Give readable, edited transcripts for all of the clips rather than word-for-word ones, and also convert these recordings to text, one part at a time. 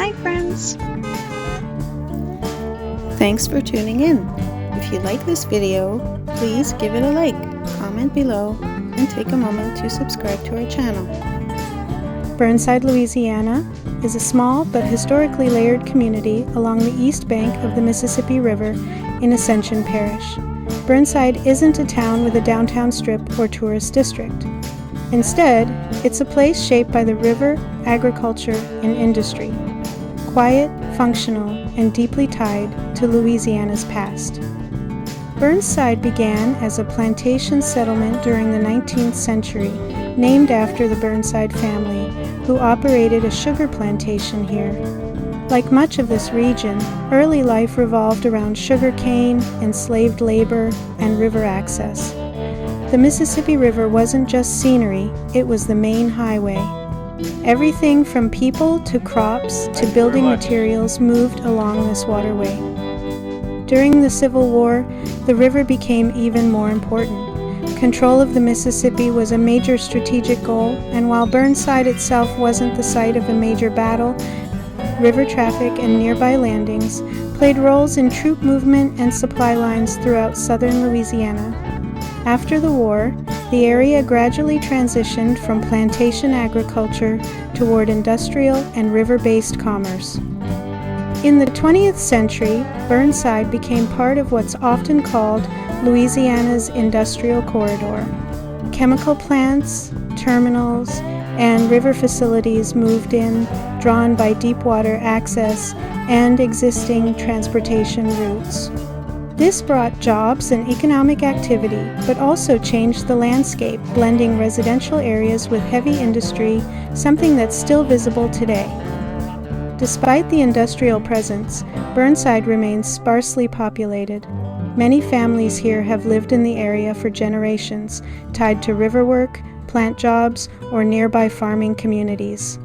Hi friends! Thanks for tuning in. If you like this video, please give it a like, comment below, and take a moment to subscribe to our channel. Burnside, Louisiana is a small but historically layered community along the east bank of the Mississippi River in Ascension Parish. Burnside isn't a town with a downtown strip or tourist district. Instead, it's a place shaped by the river, agriculture, and industry. Quiet, functional, and deeply tied to Louisiana's past. Burnside began as a plantation settlement during the 19th century, named after the Burnside family, who operated a sugar plantation here. Like much of this region, early life revolved around sugar cane, enslaved labor, and river access. The Mississippi River wasn't just scenery, it was the main highway. Everything from people to crops to building materials moved along this waterway. During the Civil War, the river became even more important. Control of the Mississippi was a major strategic goal, and while Burnside itself wasn't the site of a major battle, river traffic and nearby landings played roles in troop movement and supply lines throughout southern Louisiana. After the war, the area gradually transitioned from plantation agriculture toward industrial and river-based commerce. In the 20th century, Burnside became part of what's often called Louisiana's industrial corridor. Chemical plants, terminals, and river facilities moved in, drawn by deep water access and existing transportation routes. This brought jobs and economic activity, but also changed the landscape, blending residential areas with heavy industry, something that's still visible today. Despite the industrial presence, Burnside remains sparsely populated. Many families here have lived in the area for generations, tied to river work, plant jobs, or nearby farming communities.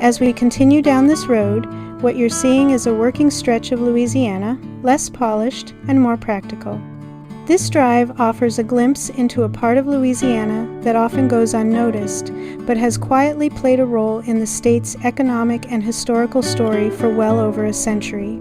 As we continue down this road, what you're seeing is a working stretch of Louisiana, less polished and more practical. This drive offers a glimpse into a part of Louisiana that often goes unnoticed, but has quietly played a role in the state's economic and historical story for well over a century.